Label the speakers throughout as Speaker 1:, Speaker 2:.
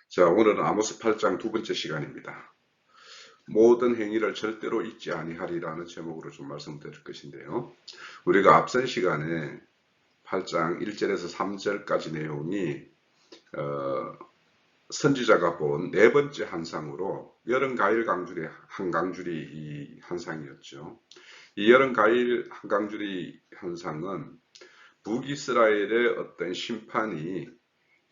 Speaker 1: 자, 오늘은 아모스 8장 두 번째 시간입니다. 모든 행위를 절대로 잊지 아니하리라는 제목으로 좀 말씀드릴 것인데요. 우리가 앞선 시간에 8장 1절에서 3절까지 내용이 선지자가 본 네 번째 환상으로 여름 가일 강줄의 한강줄이 이 현상이었죠. 이 여름 가일 한강줄이 현상은 북이스라엘의 어떤 심판이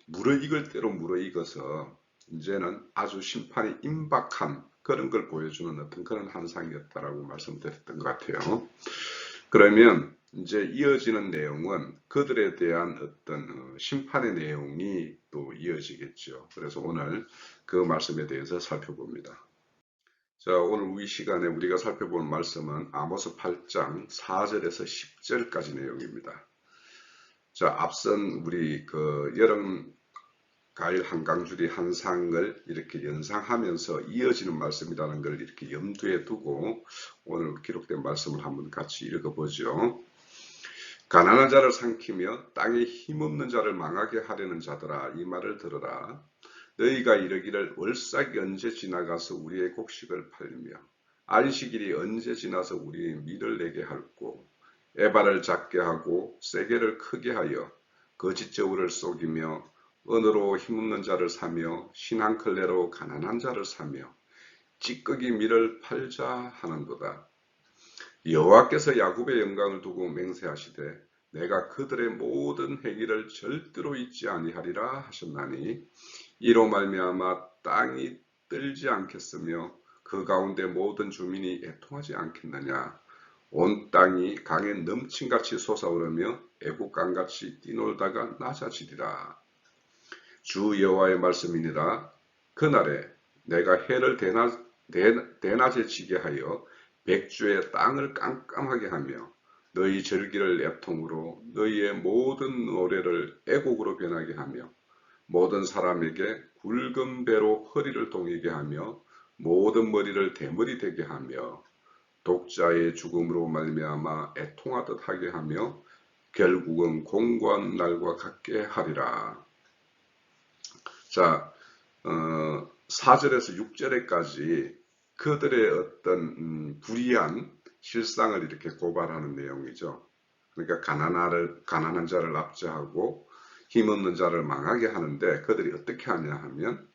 Speaker 1: 무르익을 대로 무르익어서 이제는 아주 심판이 임박한 그런 걸 보여주는 어떤 그런 현상이었다라고 말씀드렸던 것 같아요. 그러면 이제 이어지는 내용은 그들에 대한 어떤 심판의 내용이 또 이어지겠죠. 그래서 오늘 그 말씀에 대해서 살펴봅니다. 자, 오늘 이 시간에 우리가 살펴볼 말씀은 아모스 8장 4절에서 10절까지 내용입니다. 자, 앞선 우리 그 여름 가일 한강줄이 한상을 이렇게 연상하면서 이어지는 말씀이라는 걸 이렇게 염두에 두고 오늘 기록된 말씀을 한번 같이 읽어보죠. 가난한 자를 삼키며 땅에 힘없는 자를 망하게 하려는 자들아, 이 말을 들으라. 너희가 이르기를 월삭이 언제 지나가서 우리의 곡식을 팔리며 안식일이 언제 지나서 우리의 밀을 내게 할꼬. 에바를 작게 하고 세게를 크게 하여 거짓 저울을 속이며 은으로 힘없는 자를 사며 신한클레로 가난한 자를 사며 찌꺼기 밀을 팔자 하는도다. 여호와께서 야곱의 영광을 두고 맹세하시되 내가 그들의 모든 행위를 절대로 잊지 아니하리라 하셨나니 이로 말미암아 땅이 떨지 않겠으며 그 가운데 모든 주민이 애통하지 않겠느냐. 온 땅이 강에 넘친같이 솟아오르며 애국강같이 뛰놀다가 낮아지리라. 주 여호와의 말씀이니라. 그날에 내가 해를 대낮에 지게 하여 백주의 땅을 깜깜하게 하며 너희 절기를 애통으로 너희의 모든 노래를 애곡으로 변하게 하며 모든 사람에게 굵은 배로 허리를 동이게 하며 모든 머리를 대머리 되게 하며 독자의 죽음으로 말미암아 애통하듯 하게 하며 결국은 공고한 날과 같게 하리라. 자, 4절에서 6절에까지 그들의 어떤 불의한 실상을 이렇게 고발하는 내용이죠. 그러니까 가난한 자를 압제하고 힘없는 자를 망하게 하는데 그들이 어떻게 하냐 하면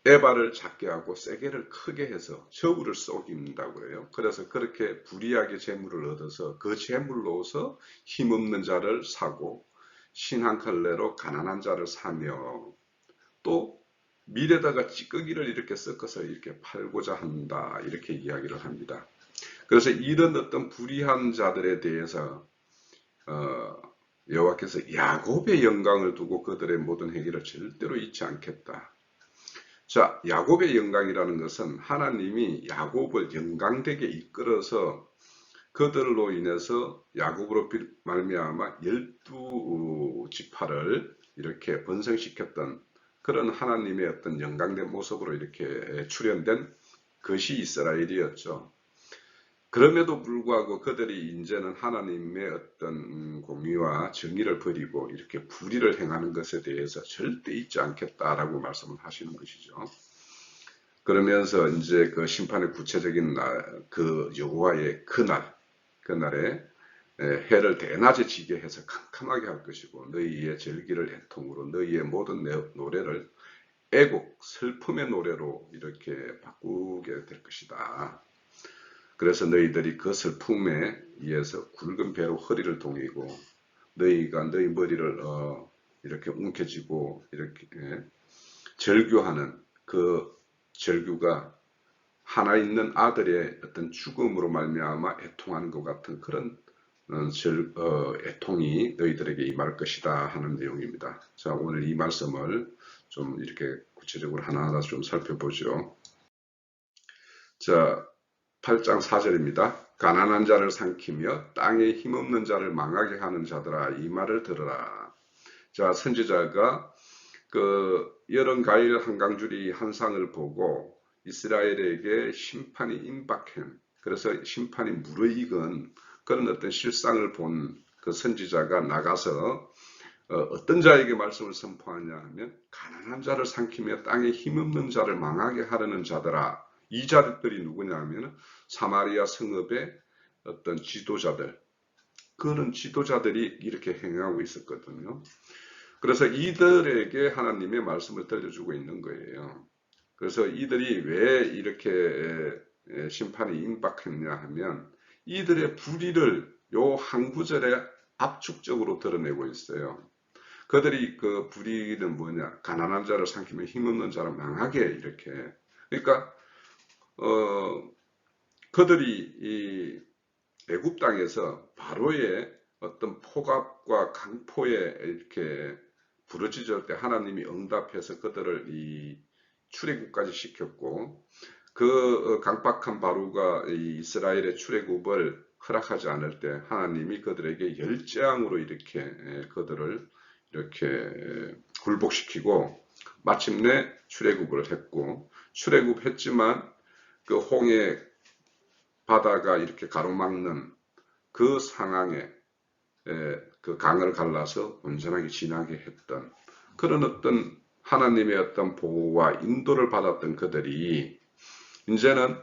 Speaker 1: 에바를 작게 하고 세게를 크게 해서 저울을 속인다고 해요. 그래서 그렇게 불이하게 재물을 얻어서 그 재물로서 힘없는 자를 사고 신한칼레로 가난한 자를 사며 또 밀에다가 찌꺼기를 이렇게 섞어서 이렇게 팔고자 한다, 이렇게 이야기를 합니다. 그래서 이런 어떤 불의한 자들에 대해서 여호와께서 야곱의 영광을 두고 그들의 모든 행위를 절대로 잊지 않겠다. 자, 야곱의 영광이라는 것은 하나님이 야곱을 영광되게 이끌어서 그들로 인해서 야곱으로 말미암아 12지파를 이렇게 번성시켰던 그런 하나님의 어떤 영광된 모습으로 이렇게 출현된 것이 이스라엘이었죠. 그럼에도 불구하고 그들이 이제는 하나님의 어떤 공의와 정의를 버리고 이렇게 불의를 행하는 것에 대해서 절대 잊지 않겠다라고 말씀을 하시는 것이죠. 그러면서 이제 그 심판의 구체적인 날, 그 여호와의 그날에 해를 대낮에 지게 해서 캄캄하게 할 것이고 너희의 절기를 애통으로 너희의 모든 노래를 애곡, 슬픔의 노래로 이렇게 바꾸게 될 것이다. 그래서 너희들이 그 슬픔에 의해서 굵은 배로 허리를 동이고 너희가 너희 머리를 이렇게 움켜쥐고 이렇게 절규하는 그 절규가 하나 있는 아들의 어떤 죽음으로 말미암아 애통하는 것 같은 그런 애통이 너희들에게 임할 것이다 하는 내용입니다. 자, 오늘 이 말씀을 좀 이렇게 구체적으로 하나하나 좀 살펴보죠. 자, 8장 4절입니다. 가난한 자를 삼키며 땅에 힘없는 자를 망하게 하는 자들아, 이 말을 들으라. 자, 선지자가 그 여름 가일 한강줄이 한상을 보고 이스라엘에게 심판이 임박한, 그래서 심판이 무르익은 그런 어떤 실상을 본 그 선지자가 나가서 어떤 자에게 말씀을 선포하냐 하면 가난한 자를 삼키며 땅에 힘없는 자를 망하게 하려는 자들아. 이 자들이 누구냐 하면 사마리아 성읍의 어떤 지도자들, 그런 지도자들이 이렇게 행하고 있었거든요. 그래서 이들에게 하나님의 말씀을 들려주고 있는 거예요. 그래서 이들이 왜 이렇게 심판이 임박했냐 하면 이들의 불의를 요 한 구절에 압축적으로 드러내고 있어요. 그들이 그 불의는 뭐냐? 가난한 자를 삼키며 힘없는 자를 망하게 이렇게. 그러니까 그들이 이 애굽 땅에서 바로의 어떤 폭압과 강포에 이렇게 부르짖을 때 하나님이 응답해서 그들을 이 출애굽까지 시켰고, 그 강박한 바로가 이스라엘의 출애굽을 허락하지 않을 때 하나님이 그들에게 열재앙으로 이렇게 그들을 이렇게 굴복시키고 마침내 출애굽을 했고, 출애굽했지만 그 홍해 바다가 이렇게 가로막는 그 상황에 그 강을 갈라서 온전하게 지나게 했던 그런 어떤 하나님의 어떤 보호와 인도를 받았던 그들이 이제는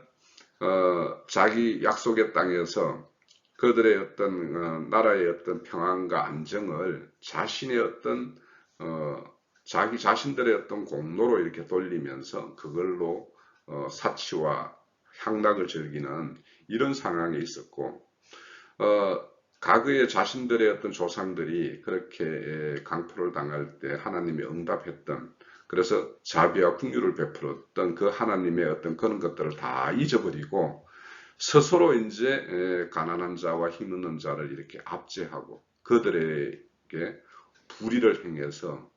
Speaker 1: 자기 약속의 땅에서 그들의 어떤 나라의 어떤 평안과 안정을 자신의 어떤 자기 자신들의 어떤 공로로 이렇게 돌리면서 그걸로 사치와 향락을 즐기는 이런 상황에 있었고, 과거에 자신들의 어떤 조상들이 그렇게 강포를 당할 때 하나님이 응답했던, 그래서 자비와 긍휼을 베풀었던 그 하나님의 어떤 그런 것들을 다 잊어버리고 스스로 이제 가난한 자와 힘없는 자를 이렇게 압제하고 그들에게 불의를 행해서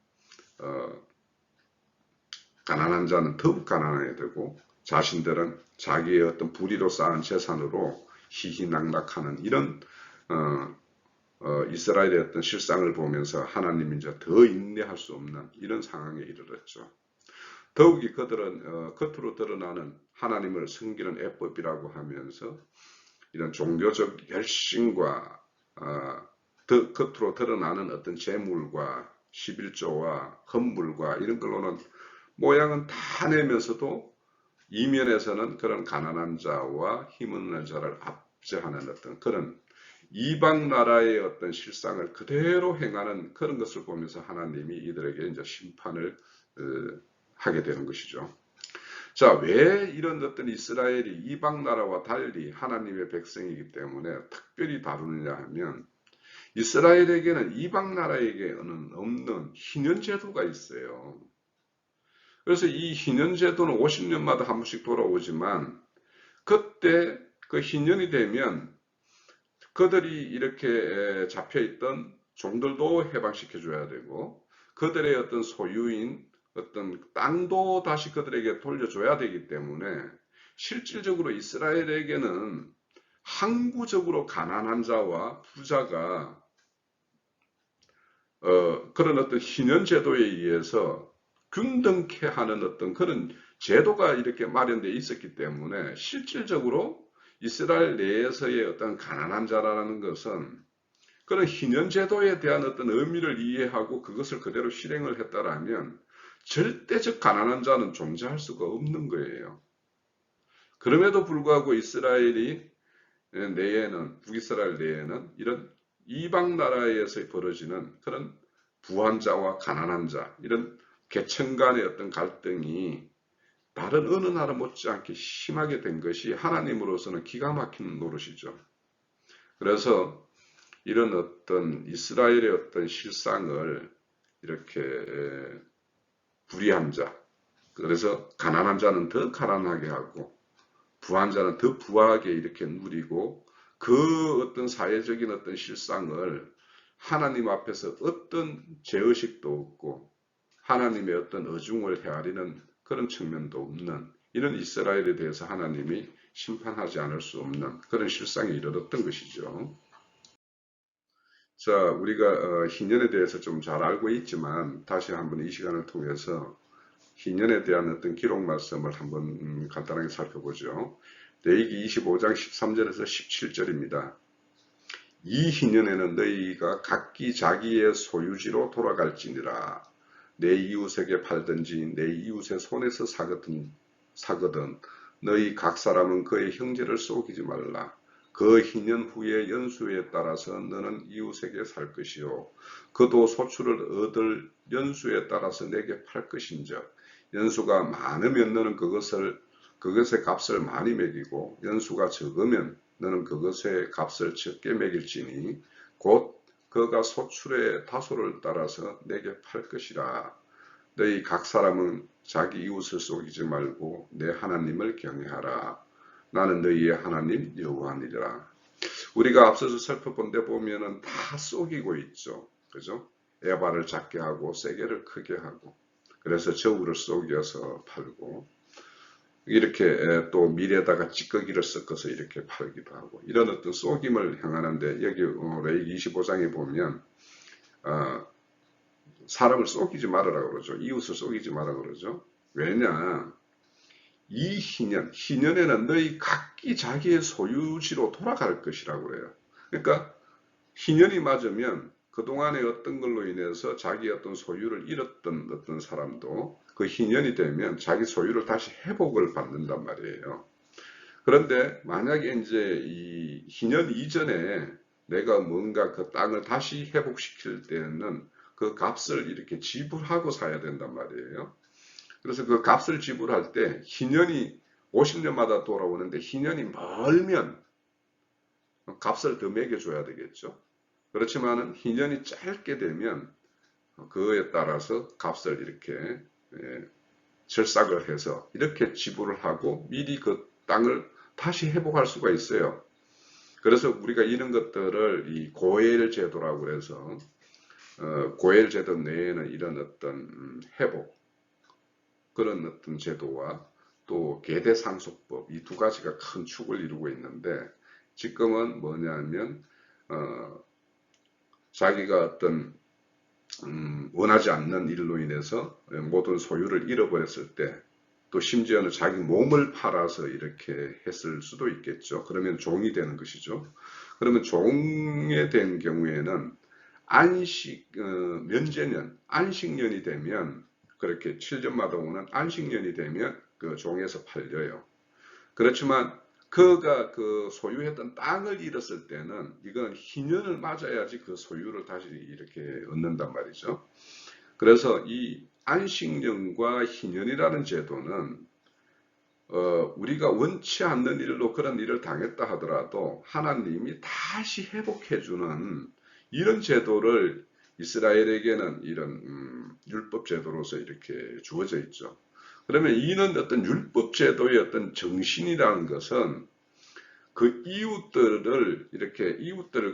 Speaker 1: 가난한 자는 더욱 가난하게 되고 자신들은 자기의 어떤 불의로 쌓은 재산으로 희희낙락하는 이런 이스라엘의 어떤 실상을 보면서 하나님이 이제 더 인내할 수 없는 이런 상황에 이르렀죠. 더욱이 그들은 겉으로 드러나는 하나님을 섬기는 애법이라고 하면서 이런 종교적 열심과 겉으로 드러나는 어떤 재물과 11조와 헌물과 이런 걸로는 모양은 다 내면서도 이면에서는 그런 가난한 자와 힘없는 자를 압제하는 어떤 그런 이방 나라의 어떤 실상을 그대로 행하는 그런 것을 보면서 하나님이 이들에게 이제 심판을 하게 되는 것이죠. 자, 왜 이런 어떤 이스라엘이 이방 나라와 달리 하나님의 백성이기 때문에 특별히 다루느냐 하면 이스라엘에게는 이방 나라에게는 없는 희년제도가 있어요. 그래서 이 희년제도는 50년마다 한 번씩 돌아오지만 그때 그 희년이 되면 그들이 이렇게 잡혀있던 종들도 해방시켜줘야 되고 그들의 어떤 소유인 어떤 땅도 다시 그들에게 돌려줘야 되기 때문에 실질적으로 이스라엘에게는 항구적으로 가난한 자와 부자가 그런 어떤 희년 제도에 의해서 균등케 하는 어떤 그런 제도가 이렇게 마련되어 있었기 때문에 실질적으로 이스라엘 내에서의 어떤 가난한 자라는 것은 그런 희년 제도에 대한 어떤 의미를 이해하고 그것을 그대로 실행을 했다라면 절대적 가난한 자는 존재할 수가 없는 거예요. 그럼에도 불구하고 이스라엘이 내에는 북이스라엘 내에는 이런 이방 나라에서 벌어지는 그런 부한 자와 가난한 자 이런 계층 간의 어떤 갈등이 다른 어느 나라 못지않게 심하게 된 것이 하나님으로서는 기가 막히는 노릇이죠. 그래서 이런 어떤 이스라엘의 어떤 실상을 이렇게 불의한 자, 그래서 가난한 자는 더 가난하게 하고 부한 자는 더 부하게 이렇게 누리고 그 어떤 사회적인 어떤 실상을 하나님 앞에서 어떤 죄의식도 없고 하나님의 어떤 어중을 헤아리는 그런 측면도 없는 이런 이스라엘에 대해서 하나님이 심판하지 않을 수 없는 그런 실상에 이르렀던 것이죠. 자, 우리가 희년에 대해서 좀 잘 알고 있지만 다시 한번 이 시간을 통해서 희년에 대한 어떤 기록 말씀을 한번 간단하게 살펴보죠. 레위기 25장 13절에서 17절입니다. 이 희년에는 너희가 각기 자기의 소유지로 돌아갈지니라. 내 이웃에게 팔든지 내 이웃의 손에서 사거든 너희 각 사람은 그의 형제를 속이지 말라. 그 희년 후의 연수에 따라서 너는 이웃에게 살 것이요 그도 소출을 얻을 연수에 따라서 내게 팔 것인즉 연수가 많으면 너는 그것의 값을 많이 매기고 연수가 적으면 너는 그것의 값을 적게 매길지니 곧 그가 소출의 다소를 따라서 내게 팔 것이라. 너희 각 사람은 자기 이웃을 속이지 말고 내 하나님을 경외하라. 나는 너희의 하나님 여호와니라. 우리가 앞서서 살펴본 데 보면은 다 속이고 있죠. 그죠? 에바를 작게 하고 세게를 크게 하고 그래서 저울을 속여서 팔고 이렇게 또 밀에다가 찌꺼기를 섞어서 이렇게 팔기도 하고 이런 어떤 속임을 향하는데 여기 레위기 25장에 보면 사람을 속이지 말아라 그러죠. 이웃을 속이지 말아라 그러죠. 왜냐? 이 희년에는 너희 각기 자기의 소유지로 돌아갈 것이라고 그래요. 그러니까 희년이 맞으면 그동안의 어떤 걸로 인해서 자기 어떤 소유를 잃었던 어떤 사람도 그 희년이 되면 자기 소유를 다시 회복을 받는단 말이에요. 그런데 만약에 이제 이 희년 이전에 내가 뭔가 그 땅을 다시 회복시킬 때는 그 값을 이렇게 지불하고 사야 된단 말이에요. 그래서 그 값을 지불할 때 희년이 50년마다 돌아오는데 희년이 멀면 값을 더 매겨줘야 되겠죠. 그렇지만은 희년이 짧게 되면 그에 따라서 값을 이렇게 절삭을 해서 이렇게 지불을 하고 미리 그 땅을 다시 회복할 수가 있어요. 그래서 우리가 이런 것들을 이 고엘 제도라고 해서 고엘 제도 내에는 이런 어떤 회복 그런 어떤 제도와 또 계대상속법 이 두 가지가 큰 축을 이루고 있는데 지금은 뭐냐면 자기가 어떤 원하지 않는 일로 인해서 모든 소유를 잃어버렸을 때 또 심지어는 자기 몸을 팔아서 이렇게 했을 수도 있겠죠. 그러면 종이 되는 것이죠. 그러면 종이 된 경우에는 면제년, 안식년이 되면 그렇게 7년마다 오는 안식년이 되면 그 종에서 팔려요. 그렇지만 그가 그 소유했던 땅을 잃었을 때는 이건 희년을 맞아야지 그 소유를 다시 이렇게 얻는단 말이죠. 그래서 이 안식년과 희년이라는 제도는 우리가 원치 않는 일로 그런 일을 당했다 하더라도 하나님이 다시 회복해주는 이런 제도를 이스라엘에게는 이런 율법 제도로서 이렇게 주어져 있죠. 그러면 이는 어떤 율법 제도의 어떤 정신이라는 것은 그 이웃들과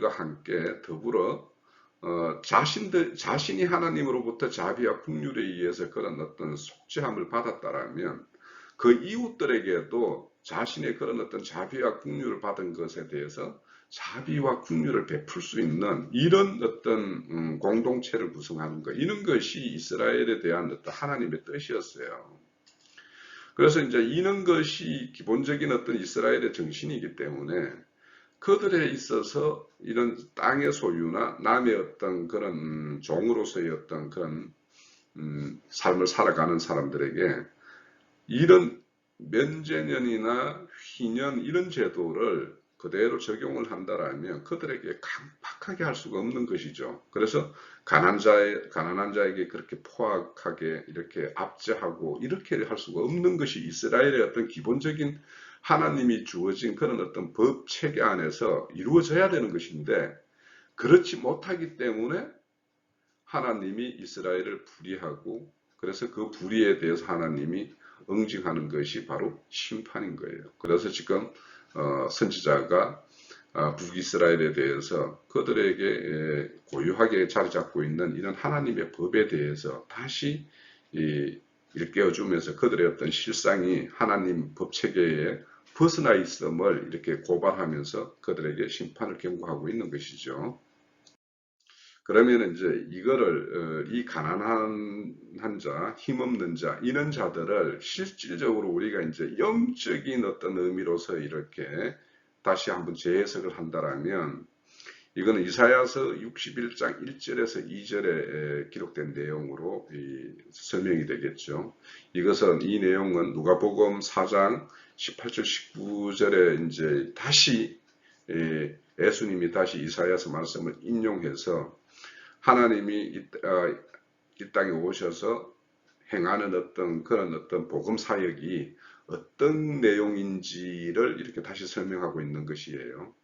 Speaker 1: 함께 더불어 자신이 하나님으로부터 자비와 긍휼에 의해서 그런 어떤 속죄함을 받았다라면 그 이웃들에게도 자신의 그런 어떤 자비와 긍휼을 받은 것에 대해서 자비와 긍휼을 베풀 수 있는 이런 어떤 공동체를 구성하는 것 이런 것이 이스라엘에 대한 어떤 하나님의 뜻이었어요. 그래서 이제 이런 것이 기본적인 어떤 이스라엘의 정신이기 때문에 그들에 있어서 이런 땅의 소유나 남의 어떤 그런 종으로서의 어떤 그런 삶을 살아가는 사람들에게 이런 면제년이나 희년 이런 제도를 그대로 적용을 한다라면 그들에게 강팍하게 할 수가 없는 것이죠. 그래서 가난한 자에게 그렇게 포악하게 이렇게 압제하고 이렇게 할 수가 없는 것이 이스라엘의 어떤 기본적인 하나님이 주어진 그런 어떤 법 체계 안에서 이루어져야 되는 것인데 그렇지 못하기 때문에 하나님이 이스라엘을 불의하고 그래서 그 불의에 대해서 하나님이 응징하는 것이 바로 심판인 거예요. 그래서 지금 선지자가 북이스라엘에 대해서 그들에게 고유하게 자리 잡고 있는 이런 하나님의 법에 대해서 다시 일깨워주면서 그들의 어떤 실상이 하나님 법체계에 벗어나 있음을 이렇게 고발하면서 그들에게 심판을 경고하고 있는 것이죠. 그러면 이제 이거를 이 가난한 자, 힘없는 자 이런 자들을 실질적으로 우리가 이제 영적인 어떤 의미로서 이렇게 다시 한번 재해석을 한다라면 이거는 이사야서 61장 1절에서 2절에 기록된 내용으로 설명이 되겠죠. 이 내용은 누가복음 4장 18절 19절에 이제 다시 예수님이 다시 이사야서 말씀을 인용해서 하나님이 이 땅에 오셔서 행하는 그런 복음 사역이 어떤 내용인지를 이렇게 다시 설명하고 있는 것이에요.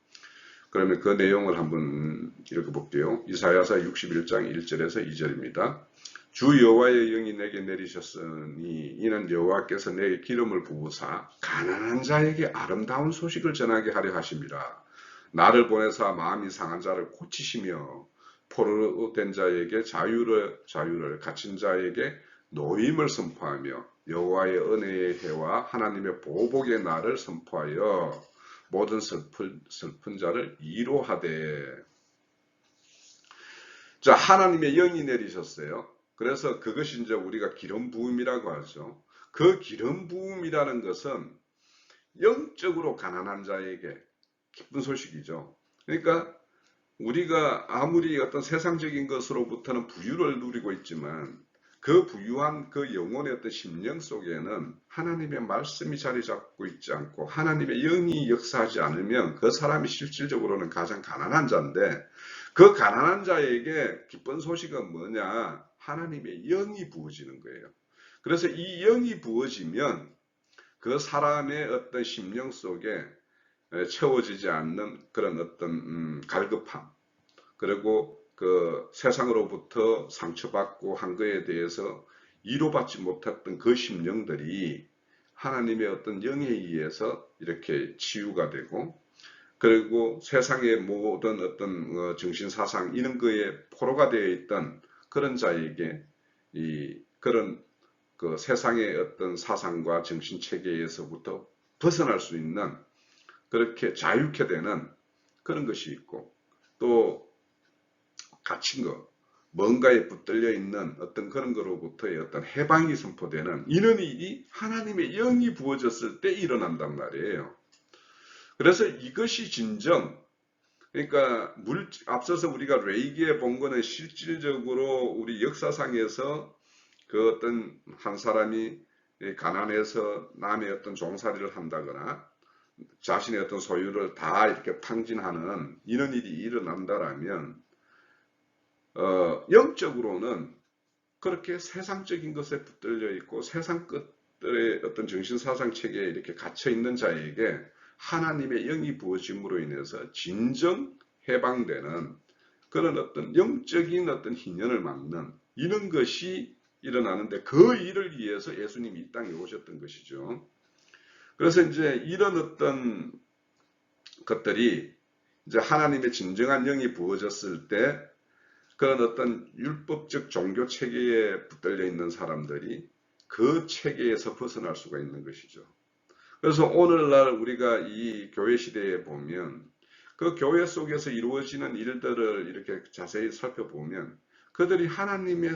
Speaker 1: 그러면 그 내용을 한번 읽어볼게요. 이사야서 61장 1절에서 2절입니다. 주 여호와의 영이 내게 내리셨으니 이는 여호와께서 내게 기름을 부으사 가난한 자에게 아름다운 소식을 전하게 하려 하심이라. 나를 보내사 마음이 상한 자를 고치시며 포로된 자에게 자유를 갇힌 자에게 노임을 선포하며 여호와의 은혜의 해와 하나님의 보복의 날을 선포하여 모든 슬픈 자를 위로하되. 자, 하나님의 영이 내리셨어요. 그래서 그것이 이제 우리가 기름 부음이라고 하죠. 그 기름 부음이라는 것은 영적으로 가난한 자에게 기쁜 소식이죠. 그러니까 우리가 아무리 어떤 세상적인 것으로부터는 부유를 누리고 있지만 그 부유한 그 영혼의 어떤 심령 속에는 하나님의 말씀이 자리 잡고 있지 않고 하나님의 영이 역사하지 않으면 그 사람이 실질적으로는 가장 가난한 자인데, 그 가난한 자에게 기쁜 소식은 뭐냐? 하나님의 영이 부어지는 거예요. 그래서 이 영이 부어지면 그 사람의 어떤 심령 속에 채워지지 않는 그런 어떤 갈급함, 그리고 그 세상으로부터 상처받고 한 것에 대해서 위로받지 못했던 그 심령들이 하나님의 어떤 영에 의해서 이렇게 치유가 되고, 그리고 세상의 모든 어떤 정신사상 이런 거에 포로가 되어 있던 그런 자에게 그런 그 세상의 어떤 사상과 정신체계에서부터 벗어날 수 있는, 그렇게 자유케 되는 그런 것이 있고, 또 갇힌 것, 뭔가에 붙들려 있는 어떤 그런 거로부터의 어떤 해방이 선포되는 이런 일이 하나님의 영이 부어졌을 때 일어난단 말이에요. 그래서 이것이 진정, 그러니까 앞서서 우리가 레이기에 본 거는 실질적으로 우리 역사상에서 그 어떤 한 사람이 가난해서 남의 어떤 종살이를 한다거나 자신의 어떤 소유를 다 이렇게 탕진하는 이런 일이 일어난다라면 영적으로는 그렇게 세상적인 것에 붙들려 있고 세상 것들의 어떤 정신사상 체계에 이렇게 갇혀 있는 자에게 하나님의 영이 부어짐으로 인해서 진정 해방되는 그런 어떤 영적인 어떤 희년을 막는 이런 것이 일어나는데, 그 일을 위해서 예수님이 이 땅에 오셨던 것이죠. 그래서 이제 이런 어떤 것들이 이제 하나님의 진정한 영이 부어졌을 때 그런 어떤 율법적 종교 체계에 붙들려 있는 사람들이 그 체계에서 벗어날 수가 있는 것이죠. 그래서 오늘날 우리가 이 교회 시대에 보면 그 교회 속에서 이루어지는 일들을 이렇게 자세히 살펴보면 그들이 하나님의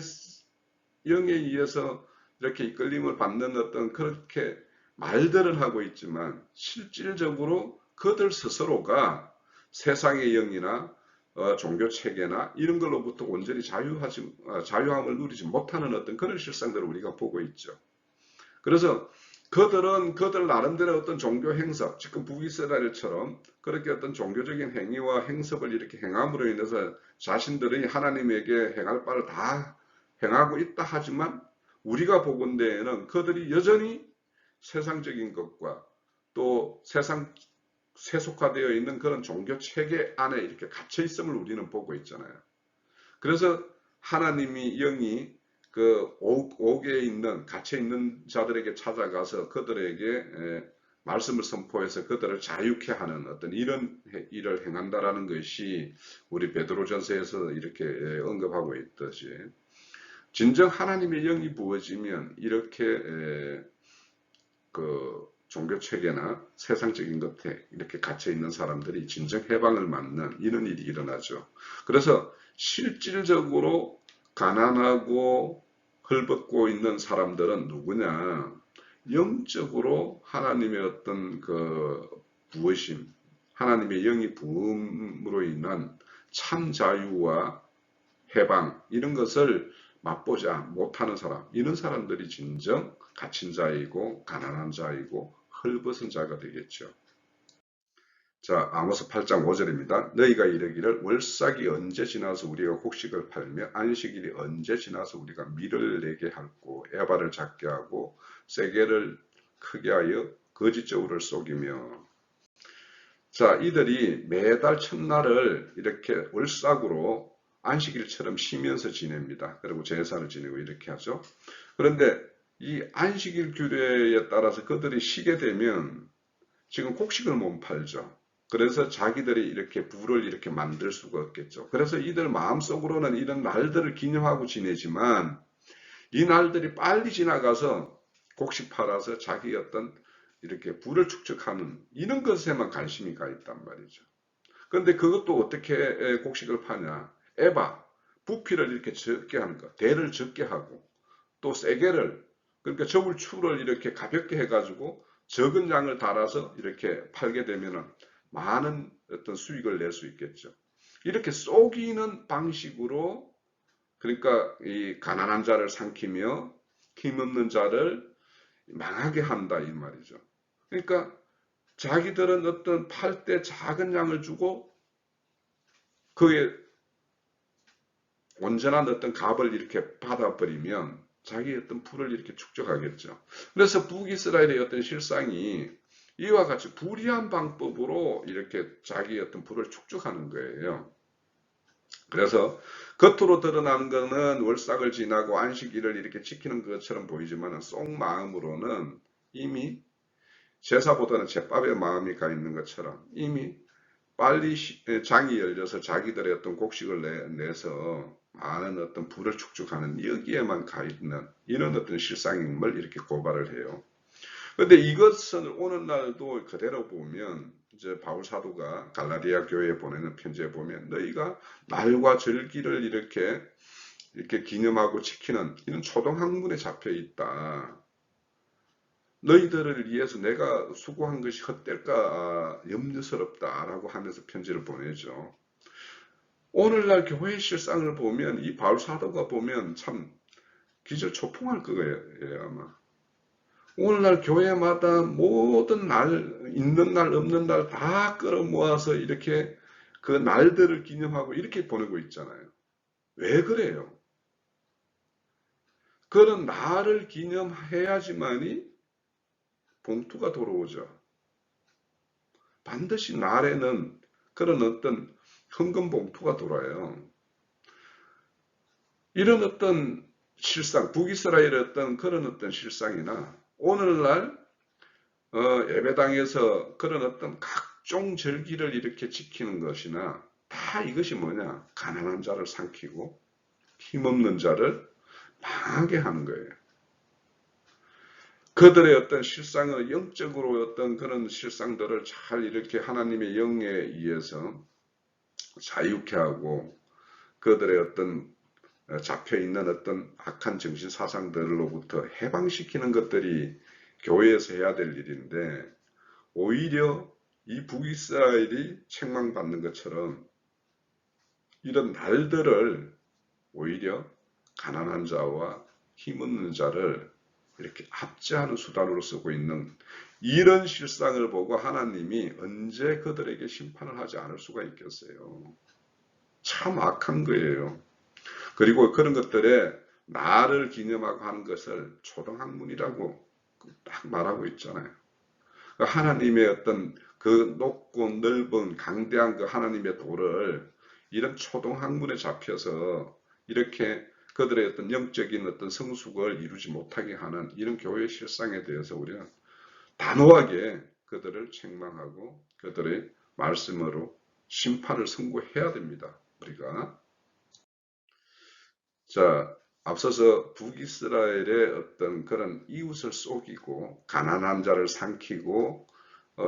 Speaker 1: 영에 의해서 이렇게 이끌림을 받는 어떤 그렇게 말들을 하고 있지만 실질적으로 그들 스스로가 세상의 영이나 종교 체계나 이런 걸로부터 온전히 자유함을 누리지 못하는 어떤 그런 실상들을 우리가 보고 있죠. 그래서 그들은 그들 나름대로 어떤 종교 행섭, 지금 북이스라엘처럼 그렇게 어떤 종교적인 행위와 행섭을 이렇게 행함으로 인해서 자신들이 하나님에게 행할 바를 다 행하고 있다 하지만, 우리가 보건대에는 그들이 여전히 세상적인 것과 또 세상 세속화되어 있는 그런 종교 체계 안에 이렇게 갇혀 있음을 우리는 보고 있잖아요. 그래서 하나님이 영이 그 옥에 있는 갇혀 있는 자들에게 찾아가서 그들에게 말씀을 선포해서 그들을 자유케 하는 어떤 이런 일을 행한다라는 것이 우리 베드로전서에서 이렇게 언급하고 있듯이, 진정 하나님의 영이 부어지면 이렇게 그 종교 체계나 세상적인 것에 이렇게 갇혀 있는 사람들이 진정 해방을 맞는 이런 일이 일어나죠. 그래서 실질적으로 가난하고 헐벗고 있는 사람들은 누구냐? 영적으로 하나님의 어떤 그 부으심, 하나님의 영이 부음으로 인한 참 자유와 해방 이런 것을 맛보자 못하는 사람, 이런 사람들이 진정 갇힌 자이고 가난한 자이고 헐벗은 자가 되겠죠. 자, 아모스 8장 5절입니다. 너희가 이르기를 월삭이 언제 지나서 우리가 곡식을 팔며 안식일이 언제 지나서 우리가 밀을 내게 할고 에바를 작게 하고 세게를 크게 하여 거짓 저울을 속이며. 자, 이들이 매달 첫날을 이렇게 월삭으로 안식일처럼 쉬면서 지냅니다. 그리고 제사를 지내고 이렇게 하죠. 그런데 이 안식일 규례에 따라서 그들이 쉬게 되면 지금 곡식을 못 팔죠. 그래서 자기들이 이렇게 부를 이렇게 만들 수가 없겠죠. 그래서 이들 마음속으로는 이런 날들을 기념하고 지내지만 이 날들이 빨리 지나가서 곡식 팔아서 자기 어떤 이렇게 부를 축적하는 이런 것에만 관심이 가 있단 말이죠. 그런데 그것도 어떻게 곡식을 파냐. 에바, 부피를 이렇게 적게 하는 것, 대를 적게 하고 또 세게를 그러니까 저울추를 이렇게 가볍게 해가지고 적은 양을 달아서 이렇게 팔게 되면은 많은 어떤 수익을 낼 수 있겠죠. 이렇게 속이는 방식으로 그러니까 이 가난한 자를 삼키며 힘없는 자를 망하게 한다 이 말이죠. 그러니까 자기들은 어떤 팔 때 작은 양을 주고 그에 온전한 어떤 값을 이렇게 받아버리면 자기의 어떤 부를 이렇게 축적하겠죠. 그래서 북이스라엘의 어떤 실상이 이와 같이 불이한 방법으로 이렇게 자기의 어떤 부를 축적하는 거예요. 그래서 겉으로 드러나는 것은 월삭을 지나고 안식일을 이렇게 지키는 것처럼 보이지만 속마음으로는 이미 제사보다는 제밥에 마음이 가 있는 것처럼 이미 빨리 장이 열려서 자기들의 어떤 곡식을 내서 많은 어떤 부를 축적하는 여기에만 가 있는 이런 어떤 실상임을 이렇게 고발을 해요. 그런데 이것은 오늘날도 그대로 보면 이제 바울 사도가 갈라디아 교회에 보내는 편지에 보면 너희가 날과 절기를 이렇게 기념하고 지키는 이런 초등학문에 잡혀 있다. 너희들을 위해서 내가 수고한 것이 헛될까 염려스럽다라고 하면서 편지를 보내죠. 오늘날 교회 실상을 보면 이 바울 사도가 보면 참 기절초풍할 거예요 아마. 오늘날 교회마다 모든 날, 있는 날, 없는 날 다 끌어모아서 이렇게 그 날들을 기념하고 이렇게 보내고 있잖아요. 왜 그래요? 그런 날을 기념해야지만이 봉투가 돌아오죠. 반드시 날에는 그런 어떤 헌금 봉투가 돌아요. 이런 어떤 실상, 북이스라엘의 어떤 그런 어떤 실상이나 오늘날 예배당에서 그런 어떤 각종 절기를 이렇게 지키는 것이나 다 이것이 뭐냐? 가난한 자를 삼키고 힘없는 자를 망하게 하는 거예요. 그들의 어떤 실상은 영적으로 어떤 그런 실상들을 잘 이렇게 하나님의 영에 의해서 자유케 하고 그들의 어떤 잡혀있는 어떤 악한 정신 사상들로부터 해방시키는 것들이 교회에서 해야 될 일인데 오히려 이 북이스라엘이 책망받는 것처럼 이런 날들을 오히려 가난한 자와 힘없는 자를 이렇게 압제하는 수단으로 쓰고 있는 이런 실상을 보고 하나님이 언제 그들에게 심판을 하지 않을 수가 있겠어요. 참 악한 거예요. 그리고 그런 것들에 나를 기념하고 하는 것을 초등학문이라고 딱 말하고 있잖아요. 하나님의 어떤 그 높고 넓은 강대한 그 하나님의 도를 이런 초등학문에 잡혀서 이렇게 그들의 어떤 영적인 어떤 성숙을 이루지 못하게 하는 이런 교회의 실상에 대해서 우리는 단호하게 그들을 책망하고 그들의 말씀으로 심판을 선고해야 됩니다. 우리가. 자, 앞서서 북이스라엘의 어떤 그런 이웃을 속이고 가난한 자를 삼키고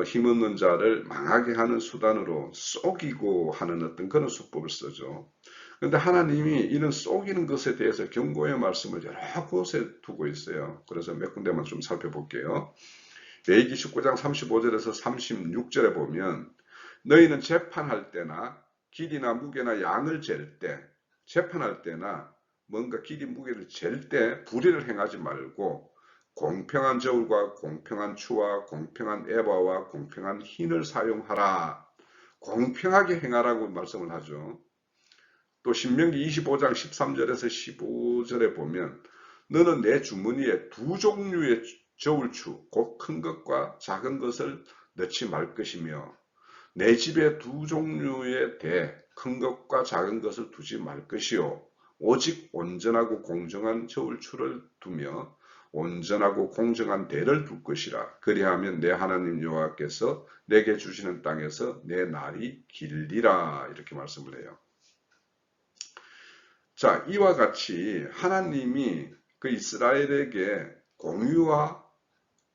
Speaker 1: 힘없는 자를 망하게 하는 수단으로 속이고 하는 어떤 그런 수법을 쓰죠. 그런데 하나님이 이런 속이는 것에 대해서 경고의 말씀을 여러 곳에 두고 있어요. 그래서 몇 군데만 좀 살펴볼게요. 레위기 19장 35절에서 36절에 보면 너희는 재판할 때나 길이나 무게나 양을 잴 때, 재판할 때나 뭔가 길이 무게를 잴 때 불의를 행하지 말고 공평한 저울과 공평한 추와 공평한 에바와 공평한 흰을 사용하라. 공평하게 행하라고 말씀을 하죠. 또 신명기 25장 13절에서 15절에 보면 너는 내 주머니에 두 종류의 저울추 곧 큰 것과 작은 것을 넣지 말 것이며 내 집에 두 종류의 대 큰 것과 작은 것을 두지 말 것이요 오직 온전하고 공정한 저울추를 두며 온전하고 공정한 대를 둘 것이라. 그리하면 내 하나님 여호와께서 내게 주시는 땅에서 내 날이 길리라. 이렇게 말씀을 해요. 자, 이와 같이 하나님이 그 이스라엘에게 공의와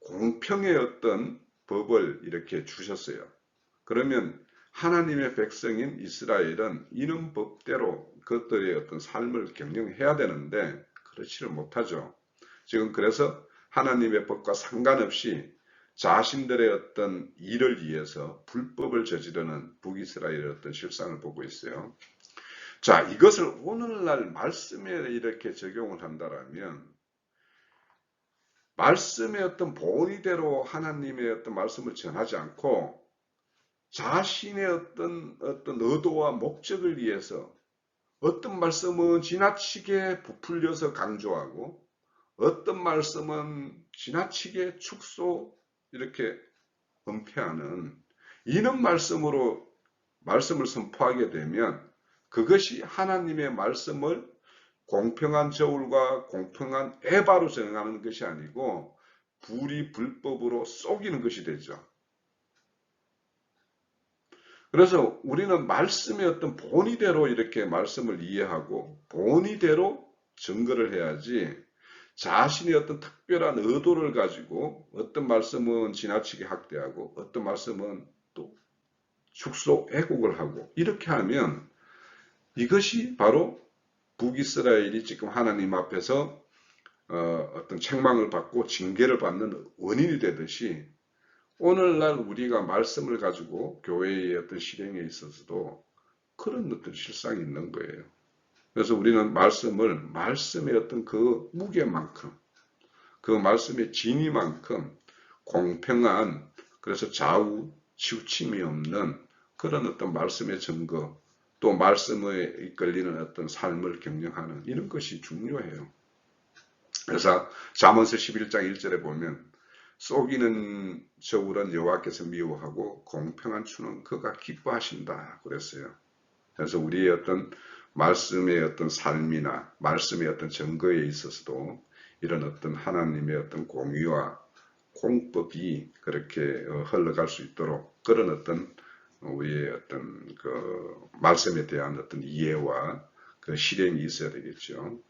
Speaker 1: 공평의 어떤 법을 이렇게 주셨어요. 그러면 하나님의 백성인 이스라엘은 이런 법대로 그것들의 어떤 삶을 경영해야 되는데 그렇지를 못하죠. 지금 그래서 하나님의 법과 상관없이 자신들의 어떤 일을 위해서 불법을 저지르는 북이스라엘의 어떤 실상을 보고 있어요. 자, 이것을 오늘날 말씀에 이렇게 적용을 한다면 말씀의 어떤 본의대로 하나님의 어떤 말씀을 전하지 않고 자신의 어떤 의도와 목적을 위해서 어떤 말씀은 지나치게 부풀려서 강조하고 어떤 말씀은 지나치게 축소 이렇게 은폐하는 이런 말씀으로 말씀을 선포하게 되면 그것이 하나님의 말씀을 공평한 저울과 공평한 에바로 정하는 것이 아니고 불법으로 속이는 것이 되죠. 그래서 우리는 말씀의 어떤 본의대로 이렇게 말씀을 이해하고 본의대로 증거를 해야지 자신의 어떤 특별한 의도를 가지고 어떤 말씀은 지나치게 학대하고 어떤 말씀은 또 축소 왜곡을 하고 이렇게 하면 이것이 바로 북이스라엘이 지금 하나님 앞에서 어떤 책망을 받고 징계를 받는 원인이 되듯이 오늘날 우리가 말씀을 가지고 교회의 어떤 실행에 있어서도 그런 어떤 실상이 있는 거예요. 그래서 우리는 말씀의 어떤 그 무게만큼, 그 말씀의 진위만큼 공평한, 그래서 좌우 치우침이 없는 그런 어떤 말씀의 증거, 또 말씀에 이끌리는 어떤 삶을 경영하는 이런 것이 중요해요. 그래서 잠언서 11장 1절에 보면 속이는 저울은 여호와께서 미워하고 공평한 추는 그가 기뻐하신다 그랬어요. 그래서 우리의 어떤 말씀의 어떤 삶이나 말씀의 어떤 증거에 있어서도 이런 어떤 하나님의 어떤 공의와 공법이 그렇게 흘러갈 수 있도록 그런 어떤 우리의 어떤 그 말씀에 대한 어떤 이해와 그 실행이 있어야 되겠죠.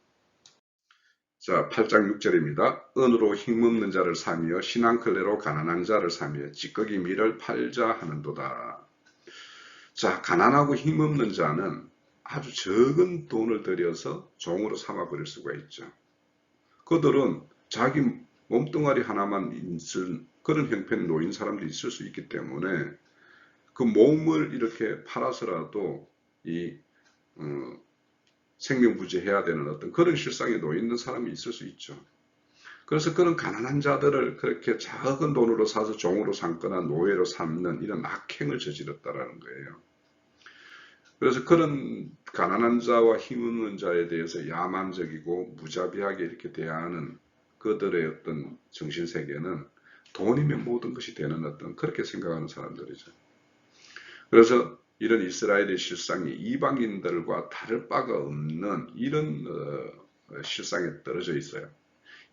Speaker 1: 자, 8장 6절입니다. 은으로 힘없는 자를 사며 신앙클레로 가난한 자를 사며 찌꺼기 밀을 팔자 하는도다. 자, 가난하고 힘없는 자는 아주 적은 돈을 들여서 종으로 삼아버릴 수가 있죠. 그들은 자기 몸뚱아리 하나만 있을 그런 형편에 놓인 사람도 있을 수 있기 때문에 그 몸을 이렇게 팔아서라도 생명부지해야 되는 어떤 그런 실상에 놓여 있는 사람이 있을 수 있죠. 그래서 그런 가난한 자들을 그렇게 작은 돈으로 사서 종으로 삼거나 노예로 삼는 이런 악행을 저질렀다라는 거예요. 그래서 그런 가난한 자와 힘없는 자에 대해서 야만적이고 무자비하게 이렇게 대하는 그들의 어떤 정신세계는 돈이면 모든 것이 되는 어떤 그렇게 생각하는 사람들이죠. 그래서 이런 이스라엘의 실상이 이방인들과 다를 바가 없는 이런 실상에 떨어져 있어요.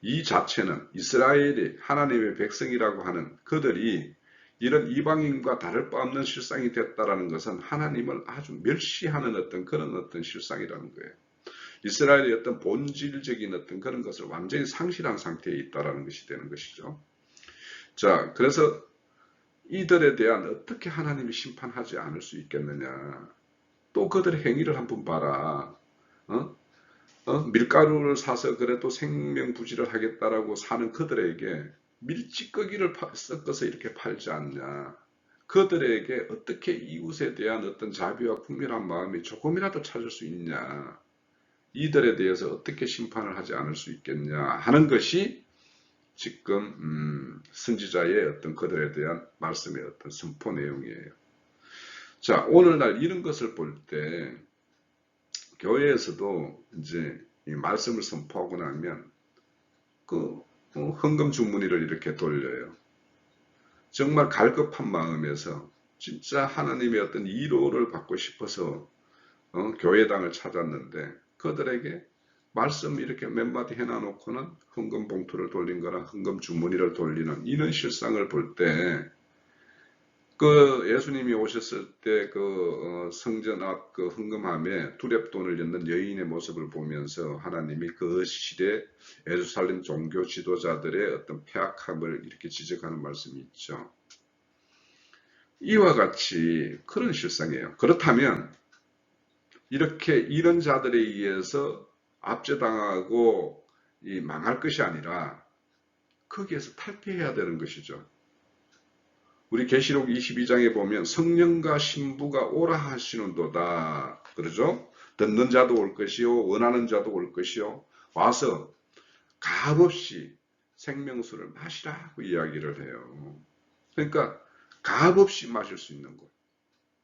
Speaker 1: 이 자체는 이스라엘이 하나님의 백성이라고 하는 그들이 이런 이방인과 다를 바 없는 실상이 됐다라는 것은 하나님을 아주 멸시하는 어떤 그런 어떤 실상이라는 거예요. 이스라엘의 어떤 본질적인 어떤 그런 것을 완전히 상실한 상태에 있다라는 것이 되는 것이죠. 자, 그래서 이들에 대한 어떻게 하나님이 심판하지 않을 수 있겠느냐. 또 그들의 행위를 한번 봐라. 밀가루를 사서 그래도 생명부지를 하겠다라고 사는 그들에게 밀찌꺼기를 섞어서 이렇게 팔지 않냐. 그들에게 어떻게 이웃에 대한 어떤 자비와 국민한 마음이 조금이라도 찾을 수 있냐, 이들에 대해서 어떻게 심판을 하지 않을 수 있겠냐 하는 것이 지금 선지자의 어떤 그들에 대한 말씀의 어떤 선포 내용이에요. 자, 오늘날 이런 것을 볼 때 교회에서도 이제 이 말씀을 선포하고 나면 그 헌금 주머니를 이렇게 돌려요. 정말 갈급한 마음에서 진짜 하나님의 어떤 위로를 받고 싶어서 교회당을 찾았는데 그들에게 말씀 이렇게 몇 마디 해놔놓고는 헌금 봉투를 돌린 거나 헌금 주머니를 돌리는 이런 실상을 볼 때 그 예수님이 오셨을 때 그 성전 앞 그 헌금함에 두렙돈을 였는 여인의 모습을 보면서 하나님이 그 시대 예루살렘 종교 지도자들의 어떤 패악함을 이렇게 지적하는 말씀이 있죠. 이와 같이 그런 실상이에요. 그렇다면 이렇게 이런 자들에 의해서 압제당하고 망할 것이 아니라 거기에서 탈피해야 되는 것이죠. 우리 계시록 22장에 보면 성령과 신부가 오라 하시는도다. 그러죠? 듣는 자도 올 것이요 원하는 자도 올 것이요 와서 값없이 생명수를 마시라고 이야기를 해요. 그러니까 값없이 마실 수 있는 곳.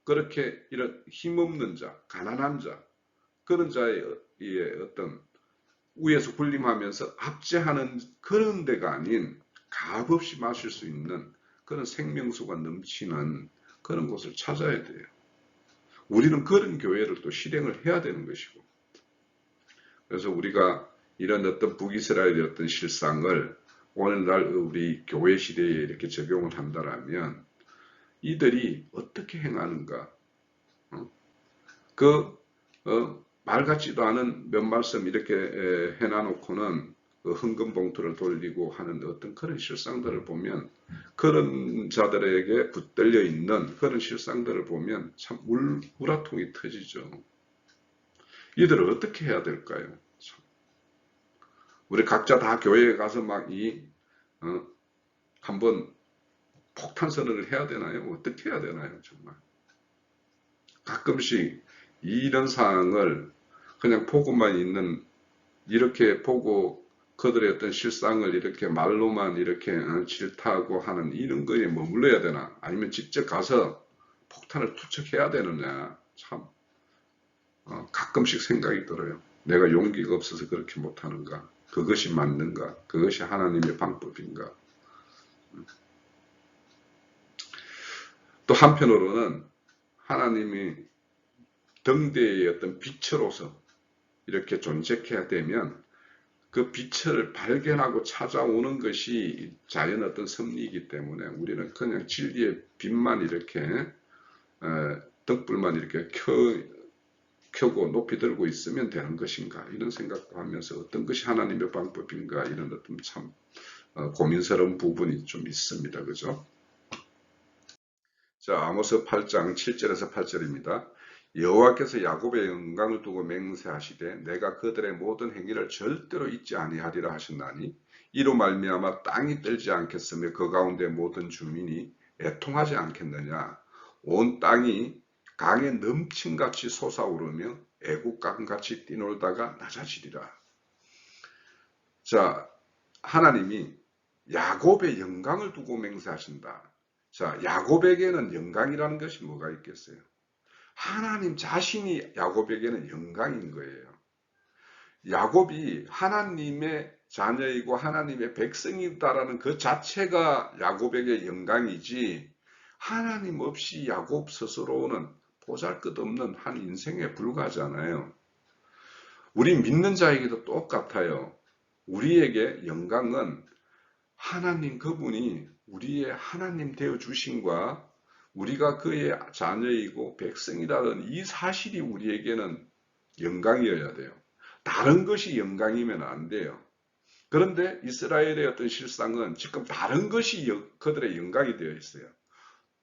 Speaker 1: 그렇게 이런 힘없는 자, 가난한 자, 그런 자의 어떤 위에서 군림하면서 압제하는 그런 데가 아닌 값없이 마실 수 있는 그런 생명수가 넘치는 그런 곳을 찾아야 돼요. 우리는 그런 교회를 또 실행을 해야 되는 것이고. 그래서 우리가 이런 어떤 북이스라엘의 어떤 실상을 오늘날 우리 교회 시대에 이렇게 적용을 한다면 이들이 어떻게 행하는가? 말 같지도 않은 몇 말씀 이렇게 해놔놓고는 그 헌금 봉투를 돌리고 하는 어떤 그런 실상들을 보면 그런 자들에게 붙들려 있는 그런 실상들을 보면 참 우라통이 터지죠. 이들을 어떻게 해야 될까요? 참. 우리 각자 다 교회에 가서 한번 폭탄 선언을 해야 되나요? 어떻게 해야 되나요? 정말 가끔씩 이런 상황을 그냥 보고만 있는 이렇게 보고 그들의 어떤 실상을 이렇게 말로만 이렇게 질타하고 하는 이런 거에 머물러야 되나? 아니면 직접 가서 폭탄을 투척해야 되느냐? 참 가끔씩 생각이 들어요. 내가 용기가 없어서 그렇게 못하는가? 그것이 맞는가? 그것이 하나님의 방법인가? 또 한편으로는 하나님이 등대의 어떤 빛으로서 이렇게 존재해야 되면 그 빛을 발견하고 찾아오는 것이 자연 어떤 섭리이기 때문에 우리는 그냥 진리의 빛만 이렇게 등불만 이렇게 켜고 높이 들고 있으면 되는 것인가 이런 생각도 하면서 어떤 것이 하나님의 방법인가 이런 어떤 참 고민스러운 부분이 좀 있습니다. 그죠? 자, 아모스 8장 7절에서 8절입니다. 여호와께서 야곱의 영광을 두고 맹세하시되 내가 그들의 모든 행위를 절대로 잊지 아니하리라 하셨나니 이로 말미암아 땅이 떨지 않겠으며 그 가운데 모든 주민이 애통하지 않겠느냐. 온 땅이 강에 넘침같이 솟아오르며 애국강같이 뛰놀다가 낮아지리라. 자, 하나님이 야곱의 영광을 두고 맹세하신다. 자, 야곱에게는 영광이라는 것이 뭐가 있겠어요? 하나님 자신이 야곱에게는 영광인 거예요. 야곱이 하나님의 자녀이고 하나님의 백성이다라는 그 자체가 야곱에게 영광이지 하나님 없이 야곱 스스로는 보잘것없는 한 인생에 불과하잖아요. 우리 믿는 자에게도 똑같아요. 우리에게 영광은 하나님 그분이 우리의 하나님 되어 주심과 우리가 그의 자녀이고 백성이라는 이 사실이 우리에게는 영광이어야 돼요. 다른 것이 영광이면 안 돼요. 그런데 이스라엘의 어떤 실상은 지금 다른 것이 그들의 영광이 되어 있어요.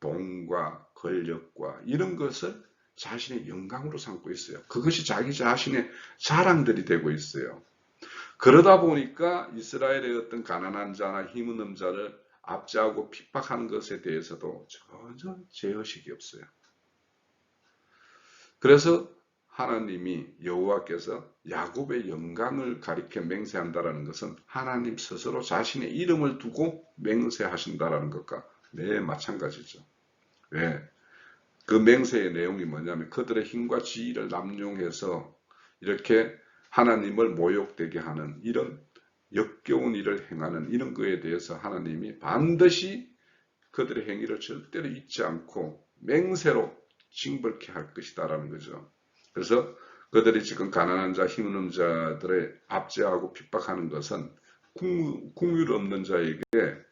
Speaker 1: 돈과 권력과 이런 것을 자신의 영광으로 삼고 있어요. 그것이 자기 자신의 자랑들이 되고 있어요. 그러다 보니까 이스라엘의 어떤 가난한 자나 힘없는 자를 압제하고 핍박하는 것에 대해서도 전혀 제어식이 없어요. 그래서 하나님이 여호와께서 야곱의 영광을 가리켜 맹세한다라는 것은 하나님 스스로 자신의 이름을 두고 맹세하신다라는 것과 매 마찬가지죠. 왜? 그 맹세의 내용이 뭐냐면 그들의 힘과 지위를 남용해서 이렇게 하나님을 모욕되게 하는 이런 역겨운 일을 행하는 이런 거에 대해서 하나님이 반드시 그들의 행위를 절대로 잊지 않고 맹세로 징벌케 할 것이다라는 거죠. 그래서 그들이 지금 가난한 자, 힘없는 자들의 압제하고 핍박하는 것은 국률 없는 자에게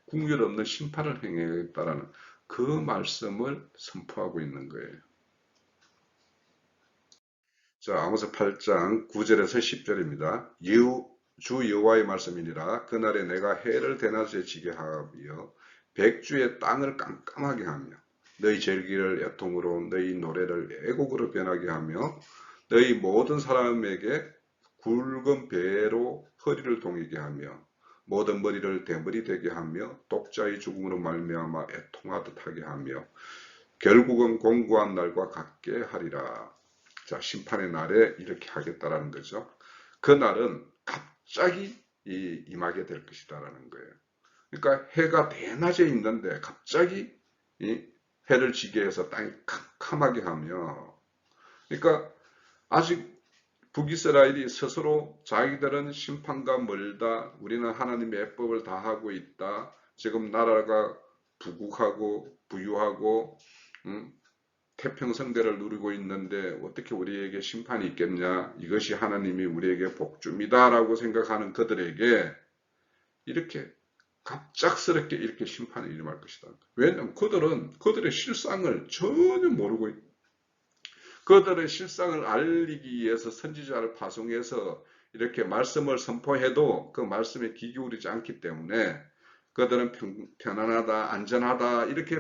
Speaker 1: 국률 없는 심판을 행하겠다라는 그 말씀을 선포하고 있는 거예요. 자, 아모스 8장 9절에서 10절입니다. 주 여호와의 말씀이니라. 그날에 내가 해를 대낮에 지게 하며 백주의 땅을 깜깜하게 하며 너희 절기를 애통으로 너희 노래를 애곡으로 변하게 하며 너희 모든 사람에게 굵은 배로 허리를 동이게 하며 모든 머리를 대머리 되게 하며 독자의 죽음으로 말미암아 애통하듯 하게 하며 결국은 공고한 날과 같게 하리라. 자, 심판의 날에 이렇게 하겠다라는 거죠. 그 날은 갑자기 임하게 될 것이다라는 거예요. 그러니까 해가 대낮에 있는데 갑자기 해를 지게 해서 땅이 캄캄하게 하며, 그러니까 아직 북이스라엘이 스스로 자기들은 심판과 멀다, 우리는 하나님의 예법을 다 하고 있다, 지금 나라가 부국하고 부유하고 태평성대를 누리고 있는데 어떻게 우리에게 심판이 있겠냐, 이것이 하나님이 우리에게 복주입니다 라고 생각하는 그들에게 이렇게 갑작스럽게 이렇게 심판이 일어날 것이다. 왜냐하면 그들의 실상을 전혀 모르고 있다. 그들의 실상을 알리기 위해서 선지자를 파송해서 이렇게 말씀을 선포해도 그 말씀에 귀 기울이지 않기 때문에 그들은 편안하다, 안전하다 이렇게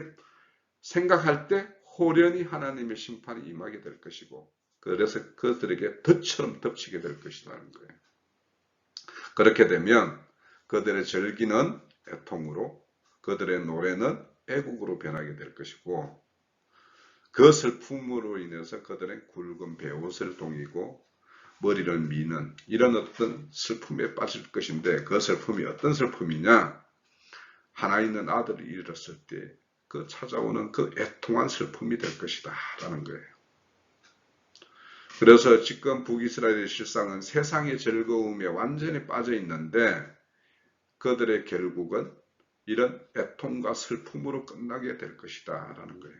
Speaker 1: 생각할 때 호련히 하나님의 심판이 임하게 될 것이고, 그래서 그들에게 덫처럼 덮치게 될 것이라는 거예요. 그렇게 되면 그들의 절기는 애통으로, 그들의 노래는 애국으로 변하게 될 것이고, 그 슬픔으로 인해서 그들은 굵은 베옷을 동이고 머리를 미는 이런 어떤 슬픔에 빠질 것인데, 그 슬픔이 어떤 슬픔이냐? 하나 있는 아들을 잃었을 때 그 찾아오는 그 애통한 슬픔이 될 것이다 라는 거예요. 그래서 지금 북이스라엘의 실상은 세상의 즐거움에 완전히 빠져 있는데 그들의 결국은 이런 애통과 슬픔으로 끝나게 될 것이다 라는 거예요.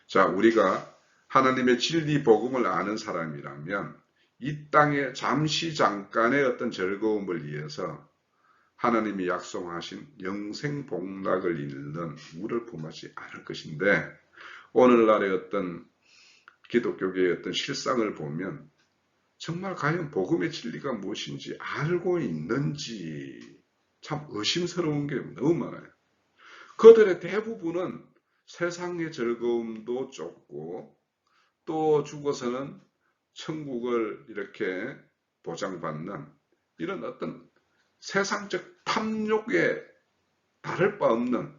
Speaker 1: 자, 우리가 하나님의 진리 복음을 아는 사람이라면 이 땅에 잠깐의 어떤 즐거움을 위해서 하나님이 약속하신 영생 복락을 잃는 우를 품하지 않을 것인데, 오늘날의 어떤 기독교계의 어떤 실상을 보면 정말 과연 복음의 진리가 무엇인지 알고 있는지 참 의심스러운 게 너무 많아요. 그들의 대부분은 세상의 즐거움도 쫓고 또 죽어서는 천국을 이렇게 보장받는 이런 어떤 세상적 탐욕에 다를 바 없는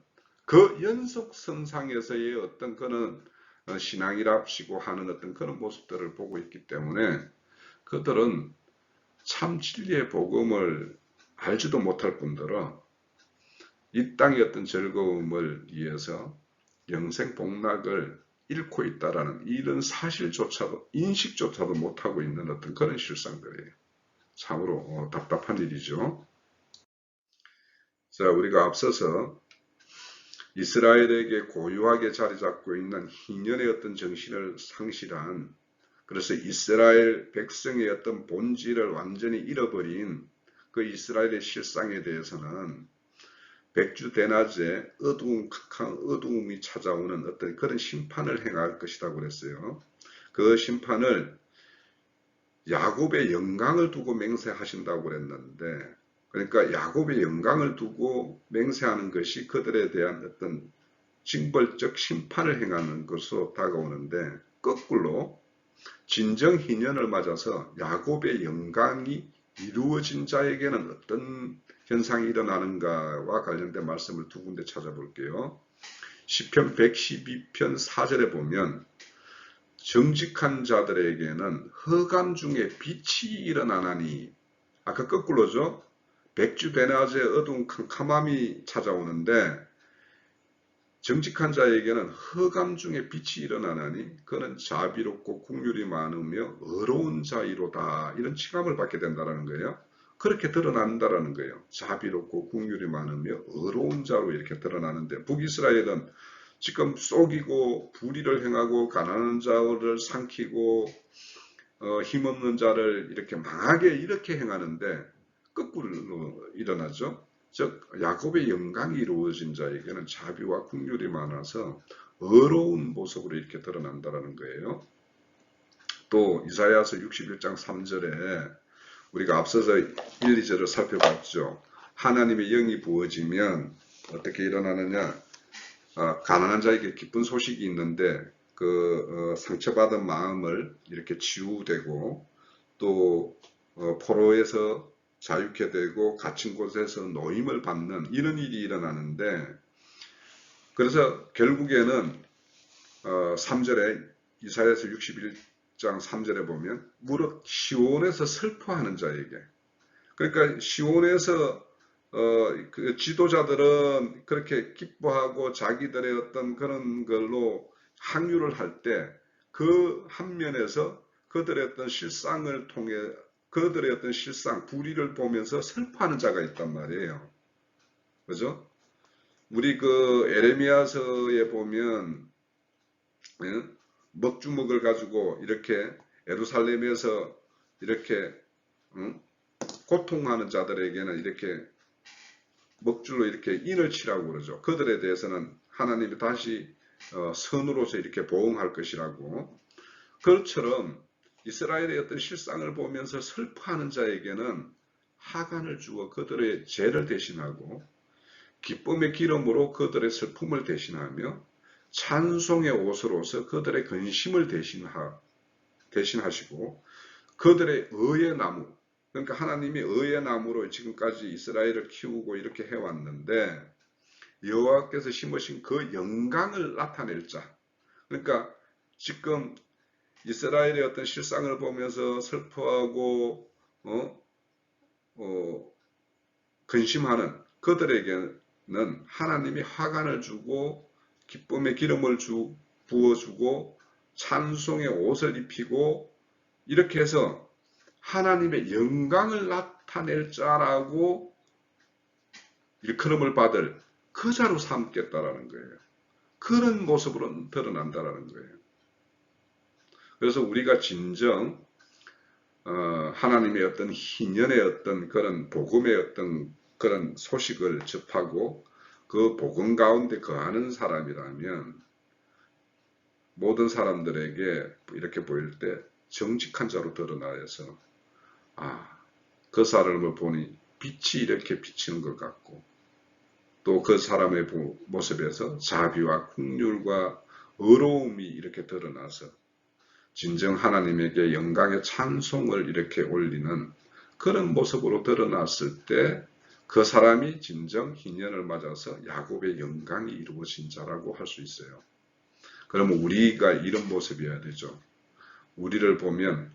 Speaker 1: 그 연속선상에서의 어떤 그런 신앙이랍시고 하는 어떤 그런 모습들을 보고 있기 때문에 그들은 참 진리의 복음을 알지도 못할 뿐더러 이 땅의 어떤 즐거움을 위해서 영생 복락을 잃고 있다라는 이런 사실조차도 인식조차도 못하고 있는 어떤 그런 실상들이에요. 참으로 답답한 일이죠. 자, 우리가 앞서서 이스라엘에게 고유하게 자리 잡고 있는 희년의 어떤 정신을 상실한, 그래서 이스라엘 백성의 어떤 본질을 완전히 잃어버린 그 이스라엘의 실상에 대해서는 백주 대낮에 어두움이 찾아오는 어떤 그런 심판을 행할 것이라고 그랬어요. 그 심판을 야곱의 영광을 두고 맹세하신다고 그랬는데, 그러니까 야곱의 영광을 두고 맹세하는 것이 그들에 대한 어떤 징벌적 심판을 행하는 것으로 다가오는데, 거꾸로 진정 희년을 맞아서 야곱의 영광이 이루어진 자에게는 어떤 현상이 일어나는가와 관련된 말씀을 두 군데 찾아볼게요. 시편 112편 4절에 보면 정직한 자들에게는 흑암 중에 빛이 일어나나니, 아까 거꾸로죠. 백주대낮에 어두운 캄캄함이 찾아오는데 정직한 자에게는 흑암 중에 빛이 일어나나니 그는 자비롭고 국률이 많으며 의로운 자이로다. 이런 칭함을 받게 된다는 거예요. 그렇게 드러난다는 거예요. 자비롭고 국률이 많으며 의로운 자로 이렇게 드러나는데, 북이스라엘은 지금 속이고 불의를 행하고 가난한 자를 삼키고 힘없는 자를 이렇게 망하게 이렇게 행하는데 거꾸로 일어나죠. 즉 야곱의 영광이 이루어진 자에게는 자비와 국률이 많아서 의로운 모습으로 이렇게 드러난다는 거예요. 또 이사야서 61장 3절에 우리가 앞서서 1, 2절을 살펴봤죠. 하나님의 영이 부어지면 어떻게 일어나느냐. 가난한 자에게 기쁜 소식이 있는데 그 상처받은 마음을 이렇게 치유되고 또 포로에서 자유케 되고 갇힌 곳에서 노임을 받는 이런 일이 일어나는데, 그래서 결국에는 3절에 이사야서 61장 3절에 보면 무릇 시온에서 슬퍼하는 자에게, 그러니까 시온에서 그 지도자들은 그렇게 기뻐하고 자기들의 어떤 그런 걸로 항유를 할 때 그 한 면에서 그들의 어떤 실상을 통해 그들의 어떤 실상, 불의를 보면서 슬퍼하는 자가 있단 말이에요. 그죠? 우리 그 에레미야서에 보면 먹주먹을 가지고 이렇게 예루살렘에서 이렇게 고통하는 자들에게는 이렇게 먹줄로 이렇게 인을 치라고 그러죠. 그들에 대해서는 하나님이 다시 선으로서 이렇게 보응할 것이라고. 그것처럼 이스라엘의 어떤 실상을 보면서 슬퍼하는 자에게는 하간을 주어 그들의 죄를 대신하고 기쁨의 기름으로 그들의 슬픔을 대신하며 찬송의 옷으로서 그들의 근심을 대신하시고 그들의 의의 나무, 그러니까 하나님이 의의 나무로 지금까지 이스라엘을 키우고 이렇게 해왔는데 여호와께서 심으신 그 영광을 나타낼 자, 그러니까 지금 이스라엘의 어떤 실상을 보면서 슬퍼하고 근심하는 그들에게는 하나님이 화관을 주고 기쁨의 기름을 부어주고 찬송의 옷을 입히고 이렇게 해서 하나님의 영광을 나타낼 자라고 일컬음을 받을 그 자로 삼겠다라는 거예요. 그런 모습으로 드러난다라는 거예요. 그래서 우리가 진정 하나님의 어떤 희년의 어떤 그런 복음의 어떤 그런 소식을 접하고 그 복음 가운데 거하는 사람이라면 모든 사람들에게 이렇게 보일 때 정직한 자로 드러나서 그 사람을 보니 빛이 이렇게 비치는 것 같고 또 그 사람의 모습에서 자비와 긍휼과 의로움이 이렇게 드러나서 진정 하나님에게 영광의 찬송을 이렇게 올리는 그런 모습으로 드러났을 때 그 사람이 진정 희년을 맞아서 야곱의 영광이 이루어진 자라고 할 수 있어요. 그러면 우리가 이런 모습이어야 되죠. 우리를 보면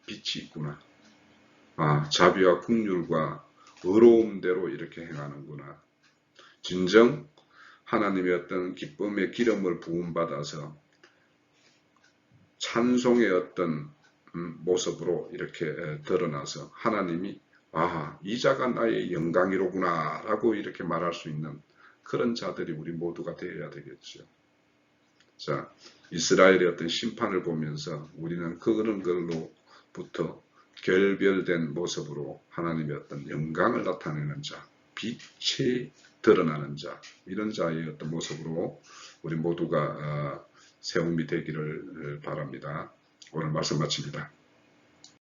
Speaker 1: 빛이 있구나. 자비와 긍휼과 의로움대로 이렇게 행하는구나. 진정 하나님의 어떤 기쁨의 기름을 부음받아서 찬송의 어떤 모습으로 이렇게 드러나서 하나님이 이 자가 나의 영광이로구나 라고 이렇게 말할 수 있는 그런 자들이 우리 모두가 되어야 되겠죠. 자, 이스라엘의 어떤 심판을 보면서 우리는 그런 걸로부터 결별된 모습으로 하나님의 어떤 영광을 나타내는 자, 빛이 드러나는 자, 이런 자의 어떤 모습으로 우리 모두가 세움이 되기를 바랍니다. 오늘 말씀 마칩니다.